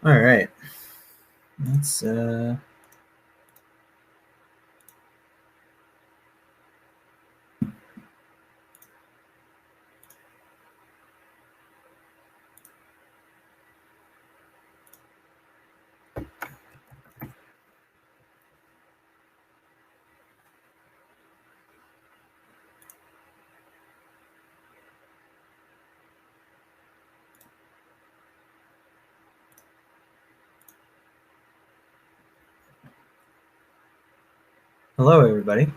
All right. Let's hello, everybody.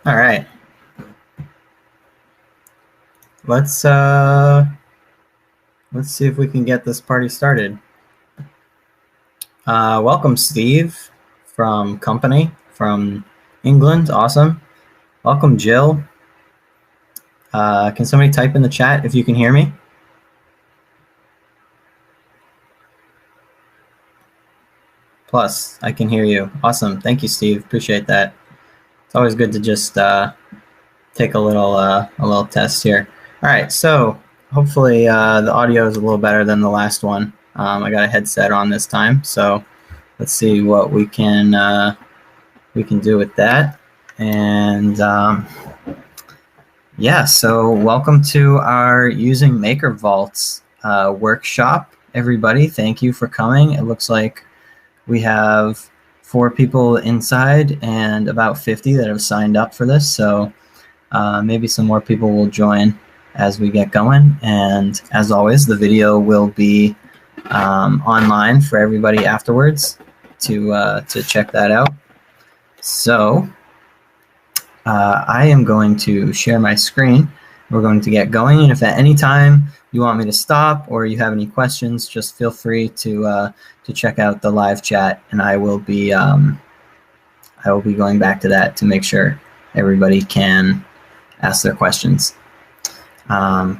All right. Let's see if we can get this party started. Welcome, Steve from Company from England. Awesome. Welcome, Jill. Can somebody type in the chat if you can hear me? Plus, I can hear you. Awesome. Thank you, Steve. Appreciate that. It's always good to just take a little test here. All right, so hopefully the audio is a little better than the last one. I got a headset on this time, so let's see what we can do with that. And yeah, so welcome to our Using Maker Vaults workshop, everybody. Thank you for coming. It looks like we have 4 people inside and about 50 that have signed up for this. So maybe some more people will join as we get going. And as always, the video will be online for everybody afterwards to check that out. So I am going to share my screen. We're going to get going. And if at any time you want me to stop or you have any questions, just feel free to check out the live chat, and I will be going back to that to make sure everybody can ask their questions.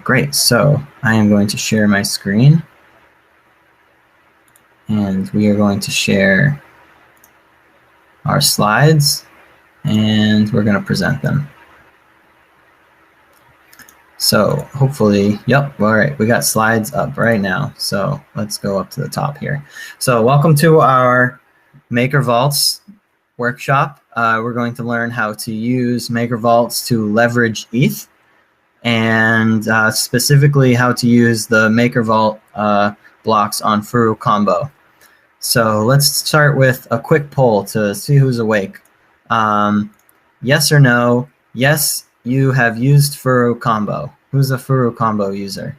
Great. So I am going to share my screen, and and we are going to share our slides, and we're going to present them. So hopefully, yep, all right, we got slides up right now. So let's go up to the top here. So welcome to our Maker Vaults workshop. We're going to learn how to use Maker Vaults to leverage ETH, and specifically how to use the Maker Vault blocks on FuruCombo. So let's start with a quick poll to see who's awake. Yes or no? Yes, you have used FuruCombo. Who's a FuruCombo user?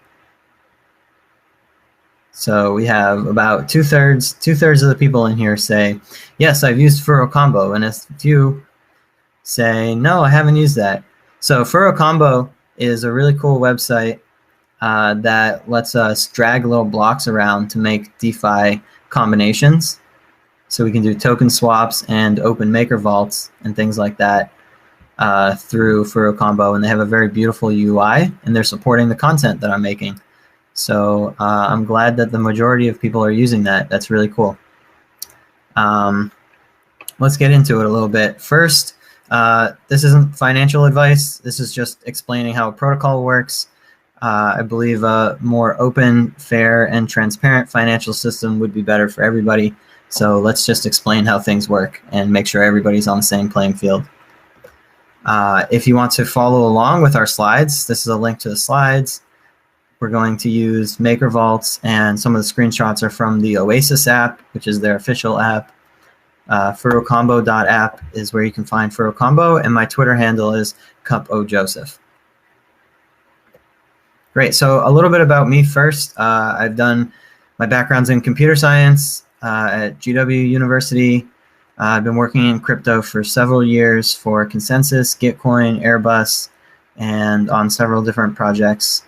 So we have about two-thirds of the people in here say, yes, I've used FuruCombo, and a few say, no, I haven't used that. So FuruCombo is a really cool website that lets us drag little blocks around to make DeFi combinations. So we can do token swaps and open Maker Vaults and things like that through FuruCombo, and they have a very beautiful UI, and they're supporting the content that I'm making. So I'm glad that the majority of people are using that. That's really cool. Let's get into it a little bit. First, this isn't financial advice. This is just explaining how a protocol works. I believe a more open, fair, and transparent financial system would be better for everybody. So let's just explain how things work and make sure everybody's on the same playing field. If you want to follow along with our slides, this is a link to the slides. We're going to use Maker Vaults, and some of the screenshots are from the Oasis app, which is their official app. FuruCombo.app is where you can find FuruCombo, and my Twitter handle is CupOJoseph. Great, so a little bit about me first. I've done my background's in computer science at GW University. I've been working in crypto for several years for Consensus, Gitcoin, Airbus, and on several different projects.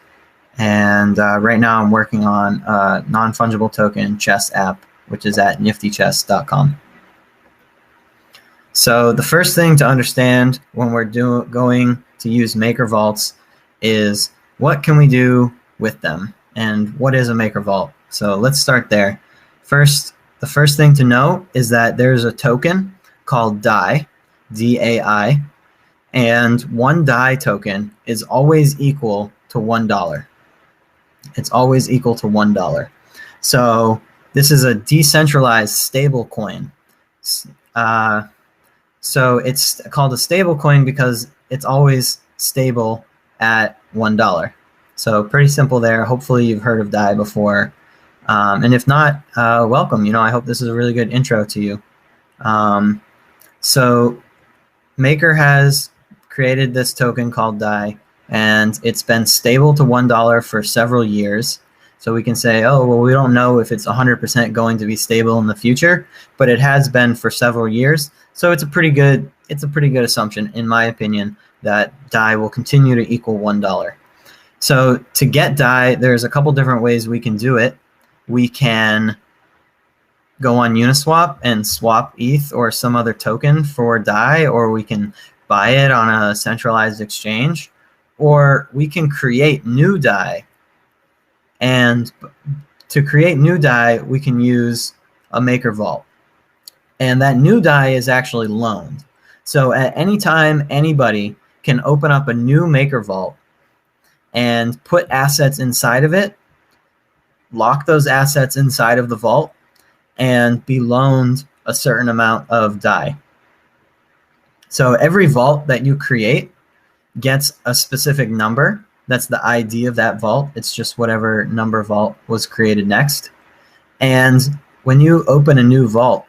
And right now I'm working on a non-fungible token chess app, which is at niftychess.com. So the first thing to understand when we're going to use Maker Vaults is what can we do with them, and what is a Maker Vault? So let's start there. First, the first thing to know is that there's a token called DAI, D-A-I, and one DAI token is always equal to $1. It's always equal to $1. So this is a decentralized stable coin. So it's called a stable coin because it's always stable at $1. So pretty simple there. Hopefully you've heard of DAI before. And if not, welcome. I hope this is a really good intro to you. So Maker has created this token called DAI, and it's been stable to $1 for several years. So we can say, oh, well, we don't know if it's 100% going to be stable in the future, but it has been for several years. So it's a pretty good assumption, in my opinion, that DAI will continue to equal $1. So to get DAI, there's a couple different ways we can do it. We can go on Uniswap and swap ETH or some other token for DAI, or we can buy it on a centralized exchange, or we can create new DAI. And to create new DAI, we can use a Maker Vault. And that new DAI is actually loaned. So at any time, anybody can open up a new Maker Vault and put assets inside of it, lock those assets inside of the vault, and be loaned a certain amount of DAI. So every vault that you create gets a specific number. That's the ID of that vault. It's just whatever number vault was created next. And when you open a new vault,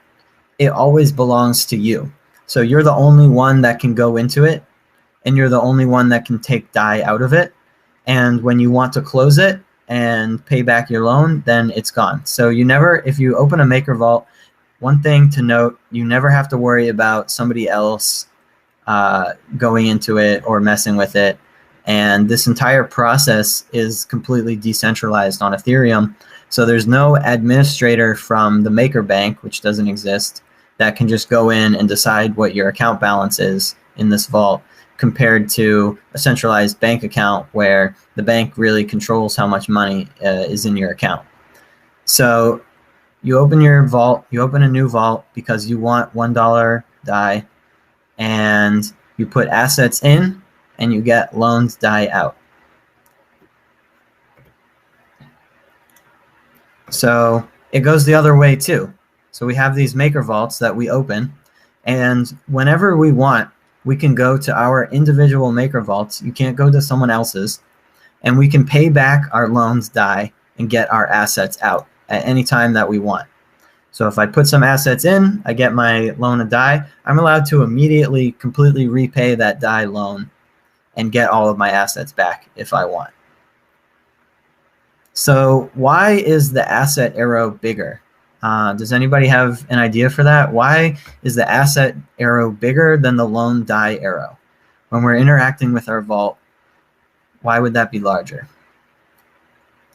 it always belongs to you. So you're the only one that can go into it, and you're the only one that can take DAI out of it. And when you want to close it and pay back your loan, then it's gone. So you never, if you open a Maker Vault, one thing to note, you never have to worry about somebody else going into it or messing with it. And this entire process is completely decentralized on Ethereum. So there's no administrator from the Maker Bank, which doesn't exist, that can just go in and decide what your account balance is in this vault, compared to a centralized bank account where the bank really controls how much money is in your account. So you open your vault, you open a new vault because you want $1 DAI, and you put assets in, and you get loans DAI out. So it goes the other way too. So we have these maker vaults that we open, and whenever we want, we can go to our individual maker vaults. You can't go to someone else's, and we can pay back our loans DAI and get our assets out at any time that we want. So if I put some assets in, I get my loan of DAI, I'm allowed to immediately completely repay that DAI loan and get all of my assets back if I want. So why is the asset arrow bigger? Does anybody have an idea for that? Why is the asset arrow bigger than the loan DAI arrow? When we're interacting with our vault, why would that be larger?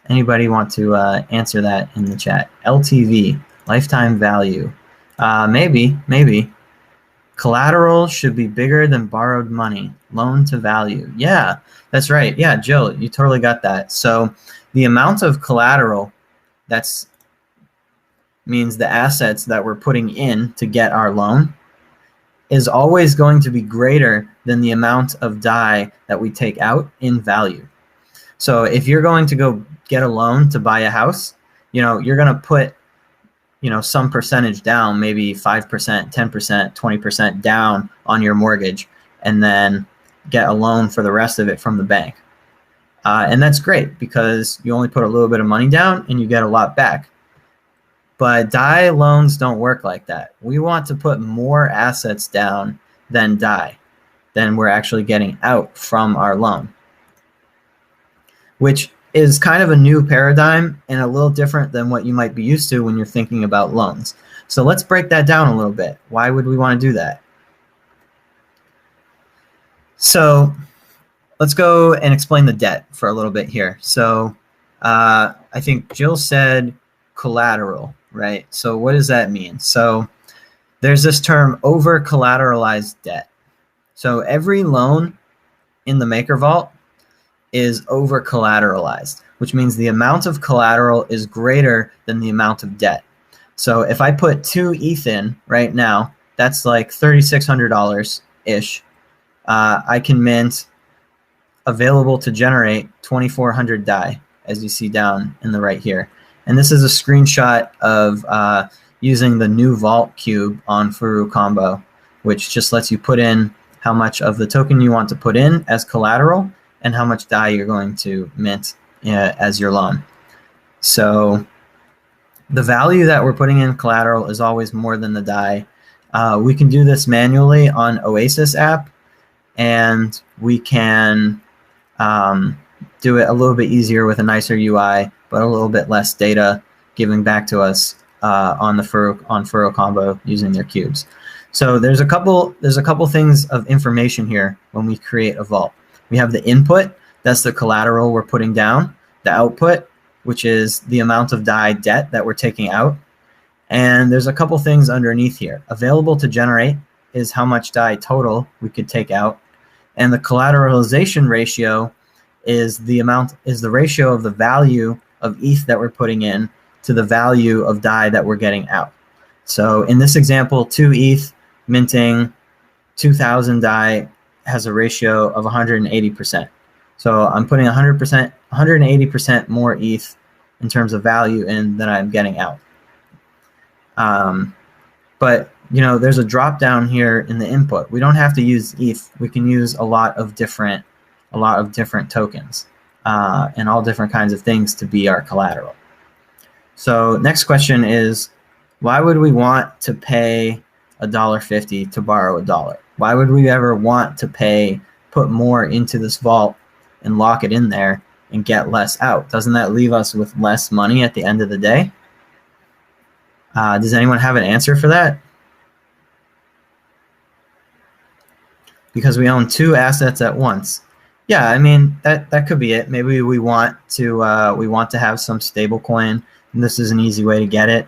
Anybody want to answer that in the chat? LTV, lifetime value. Maybe. Collateral should be bigger than borrowed money. Loan to value. Yeah, that's right. Yeah, Jill, you totally got that. So the amount of collateral, that's means the assets that we're putting in to get our loan, is always going to be greater than the amount of DAI that we take out in value. So if you're going to go get a loan to buy a house, you're going to put some percentage down, maybe 5%, 10%, 20% down on your mortgage, and then get a loan for the rest of it from the bank. And that's great because you only put a little bit of money down and you get a lot back. But DAI loans don't work like that. We want to put more assets down than DAI, than we're actually getting out from our loan, which is kind of a new paradigm and a little different than what you might be used to when you're thinking about loans. So let's break that down a little bit. Why would we want to do that? So let's go and explain the debt for a little bit here. So I think Jill said collateral, right? So what does that mean? So there's this term over collateralized debt. So every loan in the maker vault is over collateralized, which means the amount of collateral is greater than the amount of debt. So if I put 2 ETH in right now, that's like $3,600-ish. I can mint available to generate 2,400 DAI, as you see down in the right here. And this is a screenshot of using the new vault cube on FuruCombo, which just lets you put in how much of the token you want to put in as collateral and how much DAI you're going to mint as your loan. So the value that we're putting in collateral is always more than the DAI. We can do this manually on Oasis app, and we can do it a little bit easier with a nicer UI, but a little bit less data giving back to us on FuruCombo using their cubes. So there's a couple things of information here when we create a vault. We have the input, that's the collateral we're putting down, the output, which is the amount of DAI debt that we're taking out. And there's a couple things underneath here. Available to generate is how much DAI total we could take out. And the collateralization ratio is the ratio of the value of ETH that we're putting in to the value of DAI that we're getting out. So in this example, 2 ETH minting 2,000 DAI has a ratio of 180%. So I'm putting 180% more ETH in terms of value in than I'm getting out. But there's a drop down here in the input. We don't have to use ETH. We can use a lot of different tokens and all different kinds of things to be our collateral. So next question is, why would we want to pay $1.50 to borrow $1? Why would we ever want to put more into this vault and lock it in there and get less out? Doesn't that leave us with less money at the end of the day? Does anyone have an answer for that? Because we own 2 assets at once. Yeah, I mean that could be it. Maybe we want to have some stable coin, and this is an easy way to get it.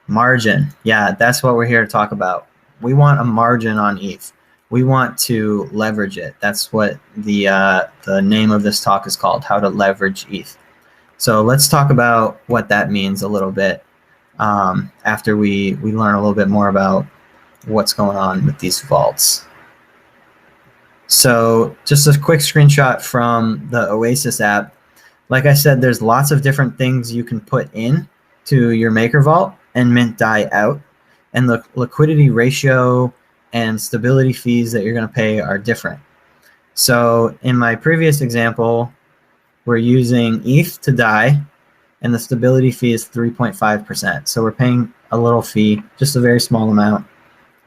Margin. Yeah, that's what we're here to talk about. We want a margin on ETH. We want to leverage it. That's what the name of this talk is called, how to leverage ETH. So let's talk about what that means a little bit. after we learn a little bit more about what's going on with these vaults. So just a quick screenshot from the Oasis app. Like I said, there's lots of different things you can put in to your Maker Vault and mint DAI out. And the liquidity ratio and stability fees that you're going to pay are different. So in my previous example, we're using ETH to DAI, and the stability fee is 3.5%. So we're paying a little fee, just a very small amount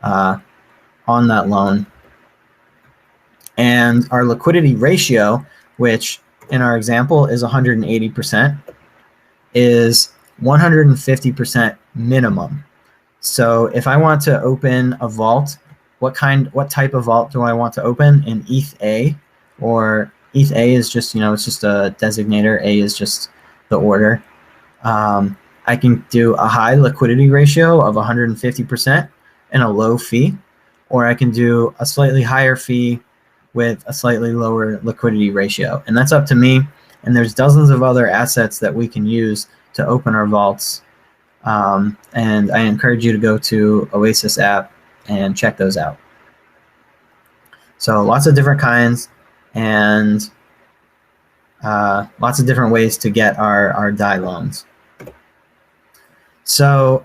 on that loan. And our liquidity ratio, which in our example is 180%, is 150% minimum. So if I want to open a vault, what type of vault do I want to open? In ETH A, or ETH A is just, it's just a designator. A is just the order. I can do a high liquidity ratio of 150% and a low fee, or I can do a slightly higher fee with a slightly lower liquidity ratio. And that's up to me. And there's dozens of other assets that we can use to open our vaults. And I encourage you to go to Oasis app and check those out. So lots of different kinds and lots of different ways to get our DAI loans. So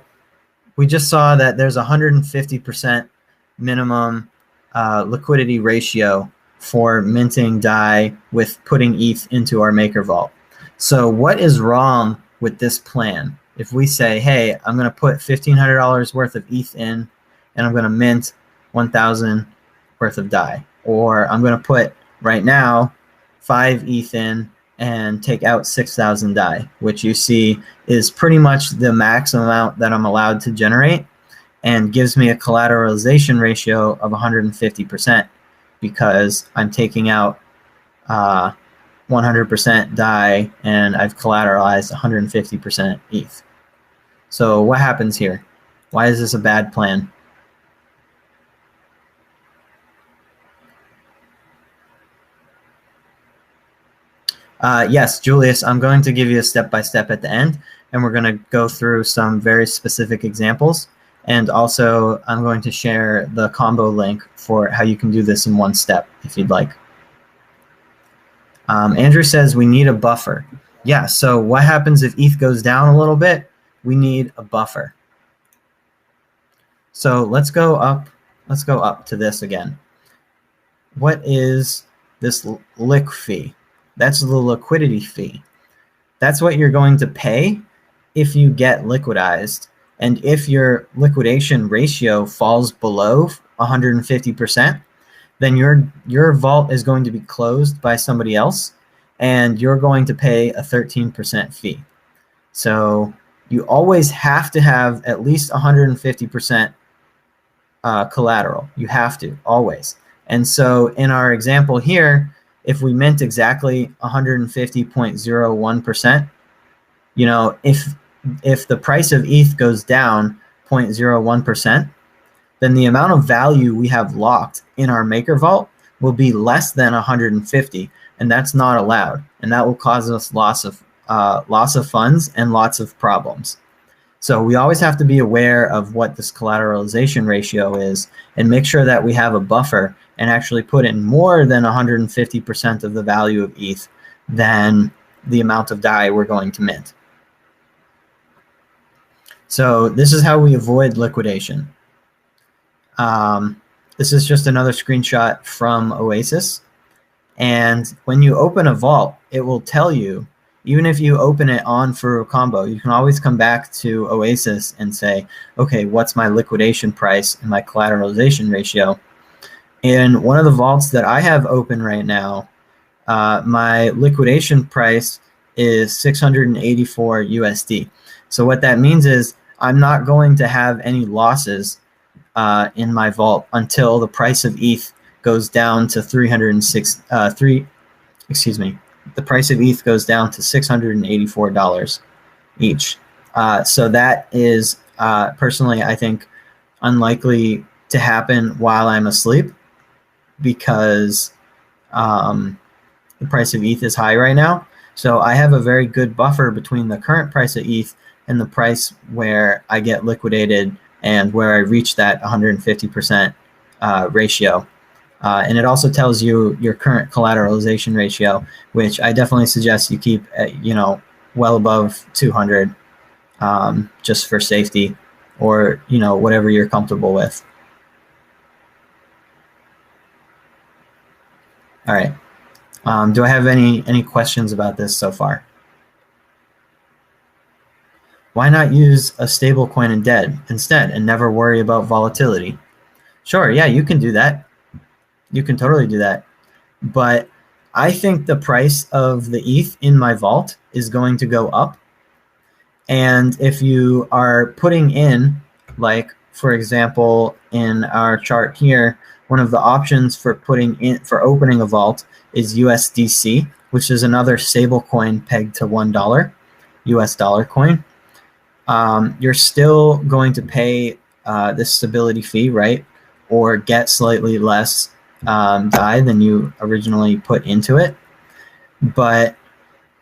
we just saw that there's 150% minimum liquidity ratio for minting DAI with putting ETH into our Maker Vault. So what is wrong with this plan? If we say, hey, I'm going to put $1,500 worth of ETH in, and I'm going to mint 1,000 worth of DAI, or I'm going to put right now 5 ETH in and take out 6,000 DAI, which you see is pretty much the max amount that I'm allowed to generate, and gives me a collateralization ratio of 150% because I'm taking out 100% DAI and I've collateralized 150% ETH. So what happens here? Why is this a bad plan? Yes, Julius, I'm going to give you a step-by-step at the end, and we're going to go through some very specific examples. And also, I'm going to share the combo link for how you can do this in one step, if you'd like. Andrew says we need a buffer. Yeah, so what happens if ETH goes down a little bit? We need a buffer. So let's go up to this again. What is this liq fee? That's the liquidity fee. That's what you're going to pay if you get liquidized. And if your liquidation ratio falls below 150%, then your vault is going to be closed by somebody else, and you're going to pay a 13% fee. So you always have to have at least 150% collateral. You have to, always. And so in our example here, if we mint exactly 150.01%, if the price of ETH goes down 0.01%, then the amount of value we have locked in our Maker Vault will be less than 150, and that's not allowed, and that will cause us loss of funds and lots of problems. So we always have to be aware of what this collateralization ratio is and make sure that we have a buffer and actually put in more than 150% of the value of ETH than the amount of DAI we're going to mint. So this is how we avoid liquidation. This is just another screenshot from Oasis. And when you open a vault, it will tell you, even if you open it on FuruCombo, you can always come back to Oasis and say, okay, what's my liquidation price and my collateralization ratio? In one of the vaults that I have open right now, my liquidation price is 684 USD. So what that means is I'm not going to have any losses in my vault until the price of ETH goes down to the price of ETH goes down to $684 each. So that is personally, I think, unlikely to happen while I'm asleep because the price of ETH is high right now. So I have a very good buffer between the current price of ETH and the price where I get liquidated and where I reach that 150% ratio. And it also tells you your current collateralization ratio, which I definitely suggest you keep at, well above 200, just for safety, or whatever you're comfortable with. All right. Do I have any questions about this so far? Why not use a stable coin instead and never worry about volatility? Sure, yeah, you can do that. You can totally do that. But I think the price of the ETH in my vault is going to go up. And if you are putting in, like, for example, in our chart here, one of the options for opening a vault is USDC, which is another stable coin pegged to $1 US dollar coin. You're still going to pay this stability fee, right? Or get slightly less DAI than you originally put into it. But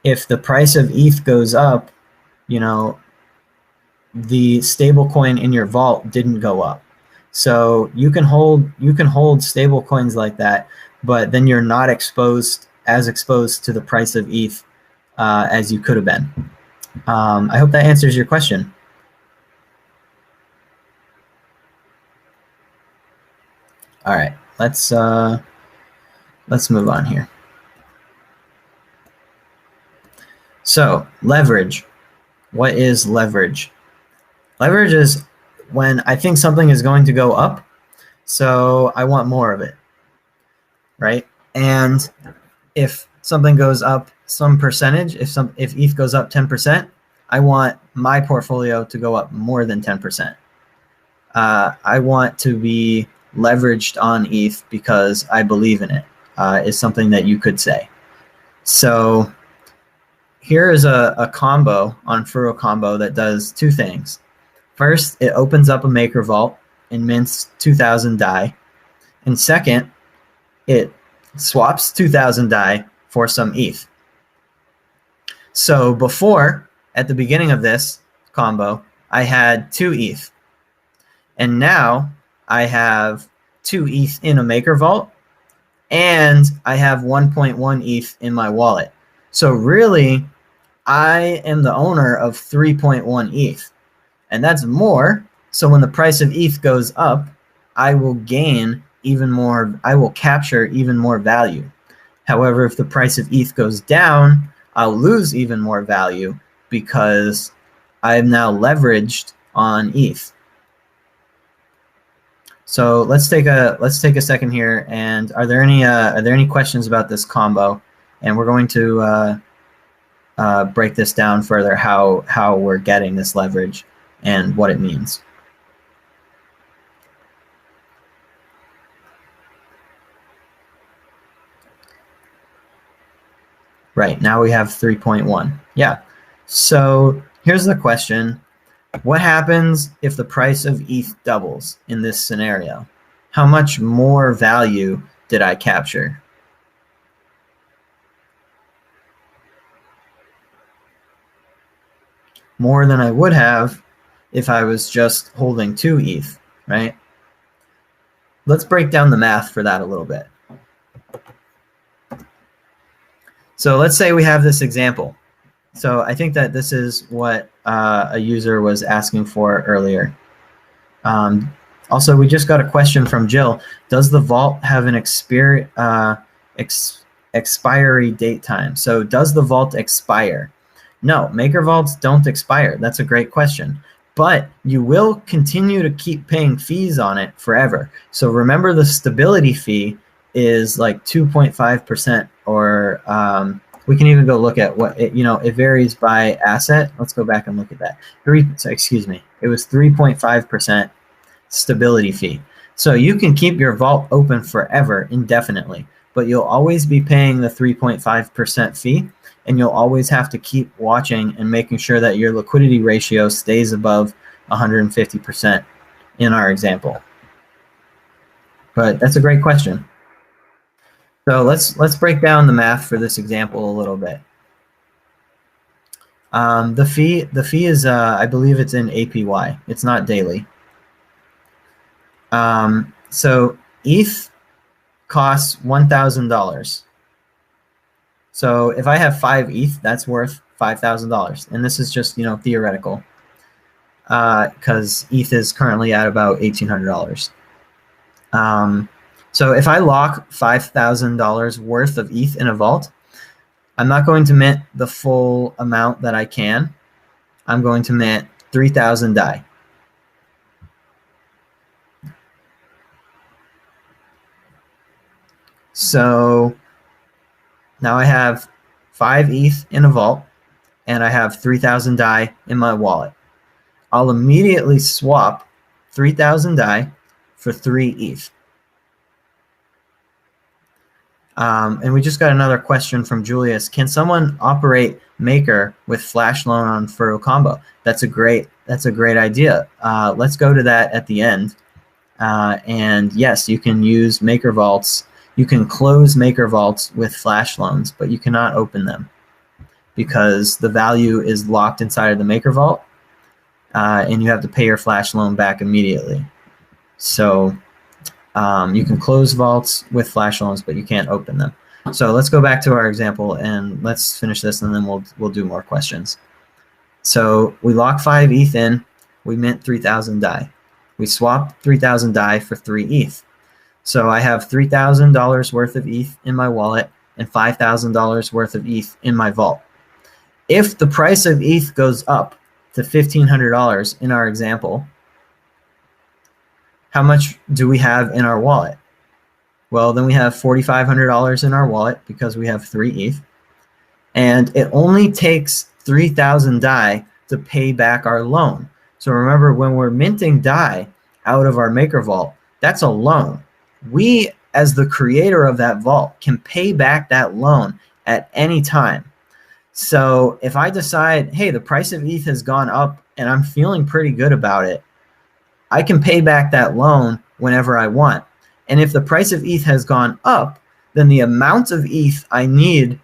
if the price of ETH goes up, the stable coin in your vault didn't go up. So you can hold stable coins like that, but then you're not exposed to the price of ETH as you could have been. I hope that answers your question. All right, let's move on here. So leverage. What is leverage? Leverage is when I think something is going to go up, so I want more of it, right? And if something goes up some percentage, if ETH goes up 10%, I want my portfolio to go up more than 10%. I want to be leveraged on ETH because I believe in it, is something that you could say. So here is a combo on FuruCombo that does two things. First, it opens up a maker vault and mints 2,000 DAI. And second, it swaps 2,000 DAI for some ETH. So before, at the beginning of this combo, I had 2 ETH. And now I have 2 ETH in a maker vault, and I have 1.1 ETH in my wallet. So really, I am the owner of 3.1 ETH. And that's more. So when the price of ETH goes up, I will gain even more. I will capture even more value. However, if the price of ETH goes down, I'll lose even more value because I'm now leveraged on ETH. So let's take a second here. And are there any questions about this combo? And we're going to break this down further, how we're getting this leverage and what it means. Right, now we have 3.1. Yeah. So here's the question. What happens if the price of ETH doubles in this scenario? How much more value did I capture? More than I would have if I was just holding 2 ETH, right? Let's break down the math for that a little bit. So let's say we have this example. So I think that this is what a user was asking for earlier. Also, we just got a question from Jill. Does the vault have an expiry date time? So does the vault expire? No, maker vaults don't expire. That's a great question. But you will continue to keep paying fees on it forever. So remember, the stability fee is like 2.5%, or we can even go look at what it varies by asset. Let's go back and look at that. Excuse me. It was 3.5% stability fee. So you can keep your vault open forever, indefinitely, but you'll always be paying the 3.5% fee, and you'll always have to keep watching and making sure that your liquidity ratio stays above 150% in our example. But that's a great question. So let's break down the math for this example a little bit. The fee is I believe it's in APY. It's not daily. So ETH costs $1,000. So if I have 5 ETH, that's worth $5,000, and this is just theoretical, because ETH is currently at about $1,800. So if I lock $5,000 worth of ETH in a vault, I'm not going to mint the full amount that I can. I'm going to mint 3,000 DAI. So now I have 5 ETH in a vault, and I have 3,000 DAI in my wallet. I'll immediately swap 3,000 DAI for 3 ETH. And we just got another question from Julius. Can someone operate Maker with Flash Loan on FuruCombo? That's a great idea. Let's go to that at the end. And yes, you can use Maker Vaults. You can close Maker Vaults with Flash Loans, but you cannot open them because the value is locked inside of the Maker Vault, and you have to pay your Flash Loan back immediately. So you can close vaults with Flash Loans, but you can't open them. So let's go back to our example and let's finish this, and then we'll do more questions. So we lock 5 ETH in, we mint 3,000 DAI. We swap 3,000 DAI for 3 ETH. So I have $3,000 worth of ETH in my wallet and $5,000 worth of ETH in my vault. If the price of ETH goes up to $1,500 in our example, how much do we have in our wallet? Well, then we have $4,500 in our wallet because we have 3 ETH. And it only takes 3,000 DAI to pay back our loan. So remember, when we're minting DAI out of our Maker Vault, that's a loan. We, as the creator of that vault, can pay back that loan at any time. So if I decide, hey, the price of ETH has gone up and I'm feeling pretty good about it, I can pay back that loan whenever I want. And if the price of ETH has gone up, then the amount of ETH I need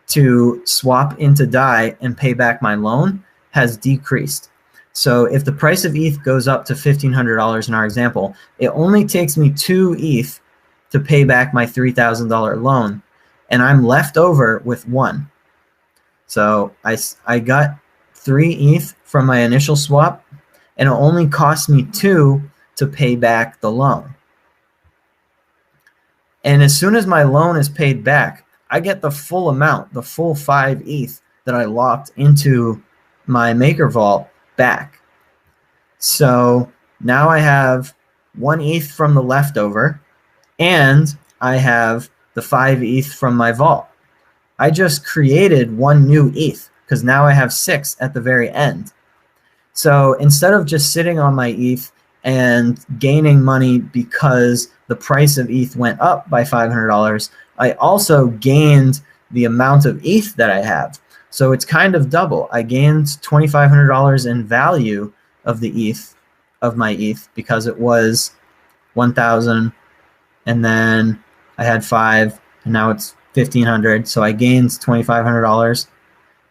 to swap into DAI and pay back my loan has decreased. So if the price of ETH goes up to $1,500 in our example, it only takes me 2 ETH to pay back my $3,000 loan, and I'm left over with 1. So I got 3 ETH from my initial swap, and it only cost me 2 to pay back the loan. And as soon as my loan is paid back, I get the full amount, the full 5 ETH that I locked into my Maker Vault back. So now I have 1 ETH from the leftover, and I have the 5 ETH from my vault. I just created 1 new ETH because now I have 6 at the very end. So instead of just sitting on my ETH and gaining money because the price of ETH went up by $500, I also gained the amount of ETH that I have. So it's kind of double. I gained $2,500 in value of the ETH, of my ETH, because it was 1,000, and then I had 5, and now it's 1,500. So I gained $2,500,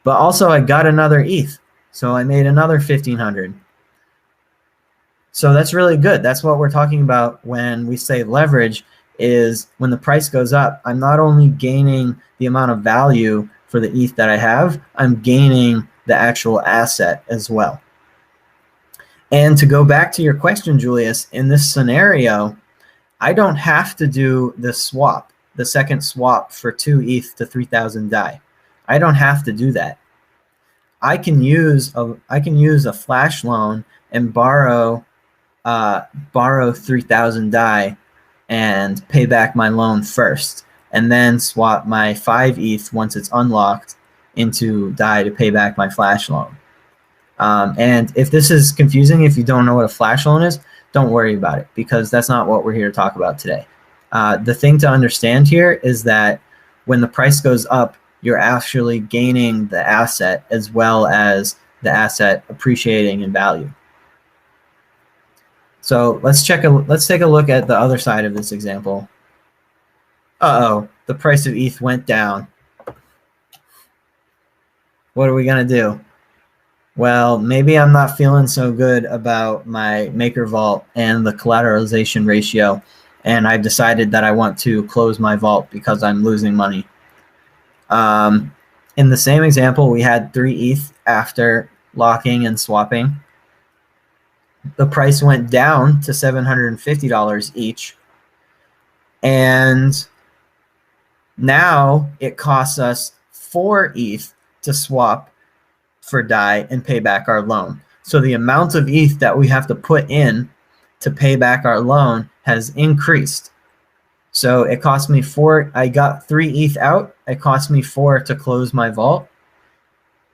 but also I got another ETH, so I made another 1,500. So that's really good. That's what we're talking about when we say leverage, is when the price goes up, I'm not only gaining the amount of value for the ETH that I have, I'm gaining the actual asset as well. And to go back to your question, Julius, in this scenario, I don't have to do the swap, the second swap for 2 ETH to 3,000 DAI. I don't have to do that. I can use a Flash loan and borrow 3,000 DAI and pay back my loan first, and then swap my 5 ETH once it's unlocked into DAI to pay back my Flash loan. And if this is confusing, if you don't know what a Flash loan is, don't worry about it, because that's not what we're here to talk about today. The thing to understand here is that when the price goes up, you're actually gaining the asset as well as the asset appreciating in value. So let's take a look at the other side of this example. Uh-oh, the price of ETH went down. What are we gonna do? Well, maybe I'm not feeling so good about my maker vault and the collateralization ratio, and I've decided that I want to close my vault because I'm losing money. In the same example, we had 3 ETH after locking and swapping. The price went down to $750 each, and now it costs us 4 ETH to swap for DAI and pay back our loan. So the amount of ETH that we have to put in to pay back our loan has increased. So it cost me 4. I got 3 ETH out. It cost me 4 to close my vault.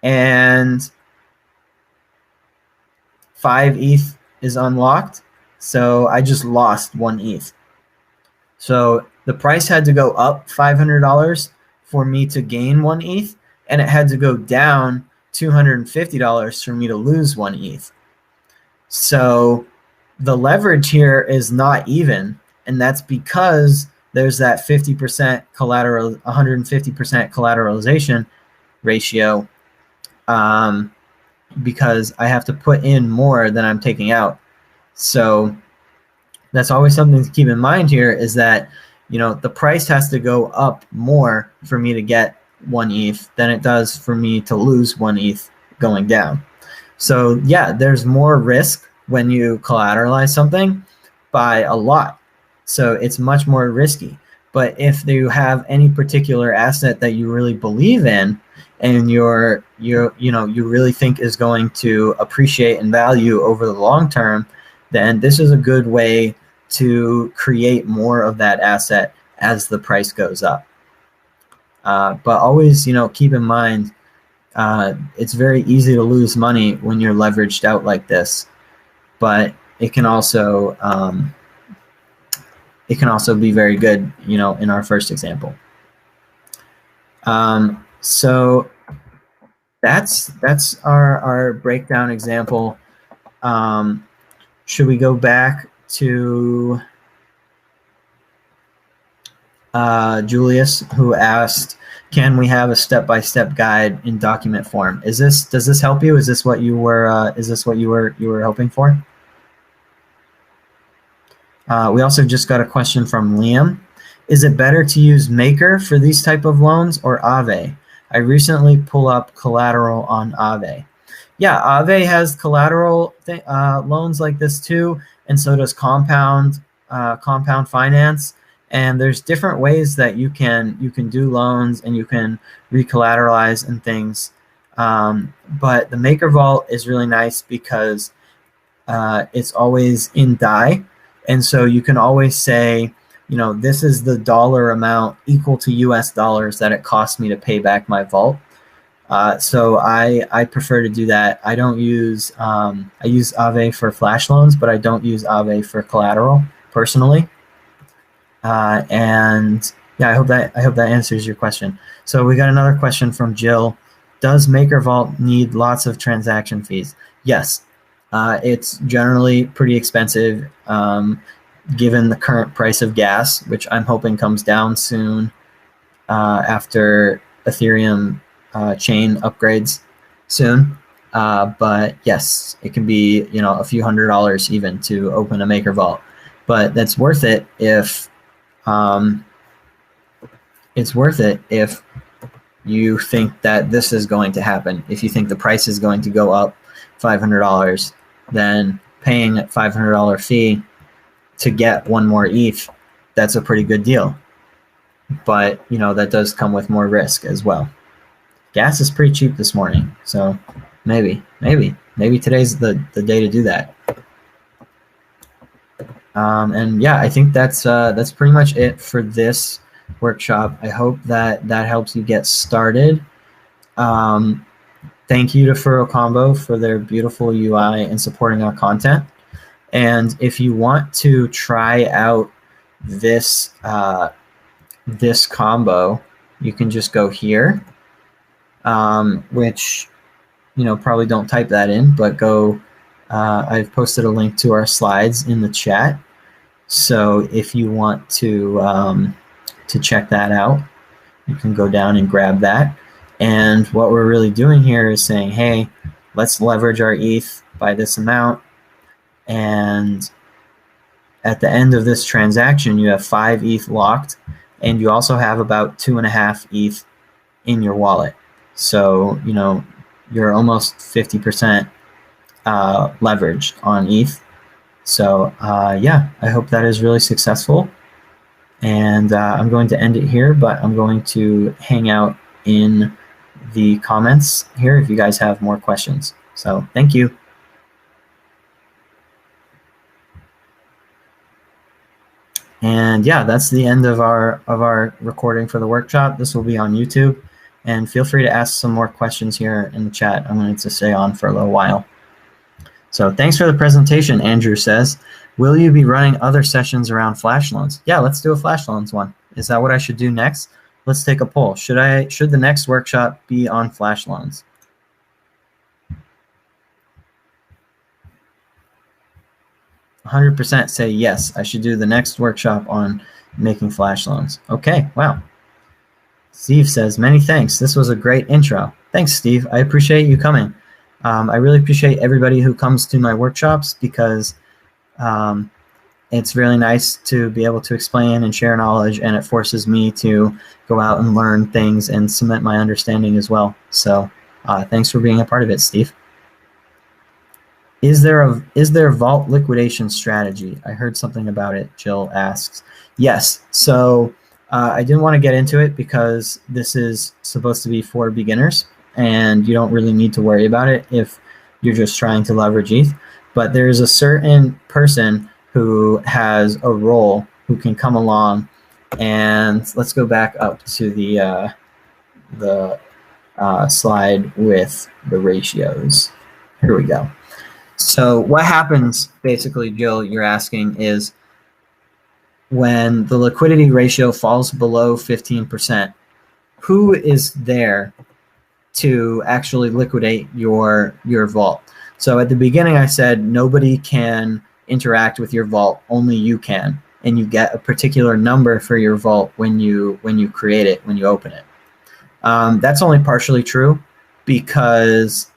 And 5 ETH is unlocked. So I just lost 1 ETH. So the price had to go up $500 for me to gain 1 ETH, and it had to go down $250 for me to lose 1 ETH. So the leverage here is not even, and that's because there's that 50% collateral, 150% collateralization ratio, because I have to put in more than I'm taking out. So that's always something to keep in mind here, is that, you know, the price has to go up more for me to get 1 ETH than it does for me to lose 1 ETH going down. So yeah, there's more risk when you collateralize something by a lot. So it's much more risky. But if you have any particular asset that you really believe in, and you really think is going to appreciate in value over the long term, then this is a good way to create more of that asset as the price goes up. But always, keep in mind, it's very easy to lose money when you're leveraged out like this, but it can also be very good, in our first example. So that's our breakdown example. Should we go back to Julius, who asked, can we have a step-by-step guide in document form? Does this help you? Is this what you were hoping for? We also just got a question from Liam. Is it better to use Maker for these type of loans or Aave? I recently pull up collateral on Aave. Yeah, Aave has collateral loans like this too, and so does Compound Finance. And there's different ways that you can do loans, and you can recollateralize and things. But the Maker Vault is really nice because it's always in DAI, and so you can always say, this is the dollar amount equal to US dollars that it cost me to pay back my vault. So I prefer to do that. I don't use I use Aave for flash loans, but I don't use Aave for collateral personally. And yeah, I hope that answers your question. So we got another question from Jill. Does Maker Vault need lots of transaction fees? Yes, it's generally pretty expensive, given the current price of gas, which I'm hoping comes down soon after Ethereum chain upgrades soon. But yes, it can be a few $100s even to open a Maker Vault, but that's worth it if you think that this is going to happen. If you think the price is going to go up $500, then paying a $500 fee to get 1 more ETH, that's a pretty good deal. But that does come with more risk as well. Gas is pretty cheap this morning, so maybe today's the day to do that. And yeah, I think that's pretty much it for this workshop. I hope that helps you get started. Thank you to FuruCombo for their beautiful UI and supporting our content. And if you want to try out this this combo, you can just go here, which probably don't type that in, but go. I've posted a link to our slides in the chat, so if you want to check that out, you can go down and grab that. And what we're really doing here is saying, hey, let's leverage our ETH by this amount. And at the end of this transaction, you have 5 ETH locked, and you also have about 2.5 ETH in your wallet. So, you know, you're almost 50% leveraged on ETH. So, yeah, I hope that is really successful. And I'm going to end it here, but I'm going to hang out in the comments here if you guys have more questions. So thank you. And yeah, that's the end of our recording for the workshop. This will be on YouTube. And feel free to ask some more questions here in the chat. I'm going to stay on for a little while. So thanks for the presentation, Andrew says. Will you be running other sessions around flash loans? Yeah, let's do a flash loans one. Is that what I should do next? Let's take a poll. Should the next workshop be on flash loans? %, say yes, I should do the next workshop on making flash loans. Okay, wow. Steve says, many thanks. This was a great intro. Thanks, Steve. I appreciate you coming. I really appreciate everybody who comes to my workshops because it's really nice to be able to explain and share knowledge, and it forces me to go out and learn things and cement my understanding as well. So thanks for being a part of it, Steve. Is there vault liquidation strategy? I heard something about it, Jill asks. Yes, so I didn't want to get into it because this is supposed to be for beginners and you don't really need to worry about it if you're just trying to leverage ETH. But there's a certain person who has a role who can come along, and let's go back up to the slide with the ratios. Here we go. So what happens, basically, Jill, you're asking, is when the liquidity ratio falls below 15%, who is there to actually liquidate your vault? So at the beginning, I said nobody can interact with your vault, only you can, and you get a particular number for your vault when you create it, when you open it. That's only partially true, because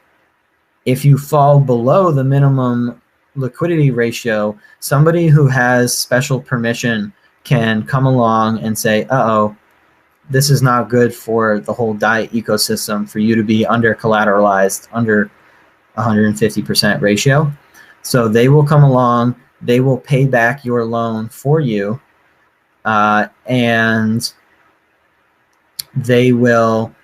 if you fall below the minimum liquidity ratio, somebody who has special permission can come along and say, uh-oh, this is not good for the whole DAI ecosystem for you to be under collateralized, under 150% ratio. So they will come along, they will pay back your loan for you, and they will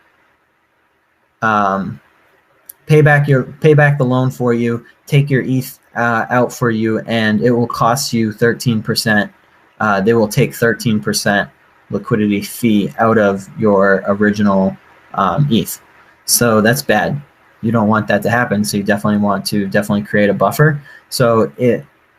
pay back the loan for you, take your ETH out for you, and it will cost you 13%. They will take 13% liquidity fee out of your original ETH. So that's bad. You don't want that to happen. So you definitely want to create a buffer. So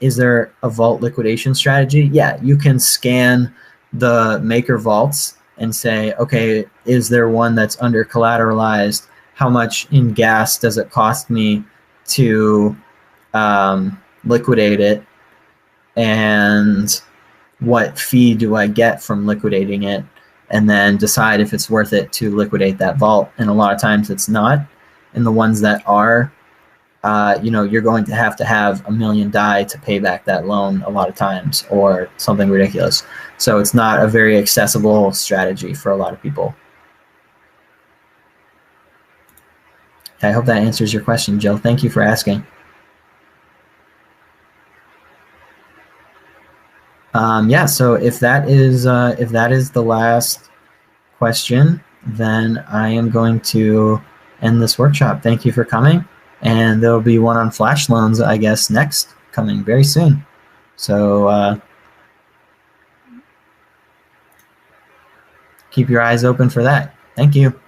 is there a vault liquidation strategy? Yeah, you can scan the maker vaults and say, okay, is there one that's under collateralized? How much in gas does it cost me to liquidate it? And what fee do I get from liquidating it? And then decide if it's worth it to liquidate that vault. And a lot of times it's not. And the ones that are, you're going to have 1 million DAI to pay back that loan a lot of times, or something ridiculous. So it's not a very accessible strategy for a lot of people. I hope that answers your question, Jill. Thank you for asking. Yeah, so if that is the last question, then I am going to end this workshop. Thank you for coming, and there'll be one on flash loans, I guess, next, coming very soon. So keep your eyes open for that. Thank you.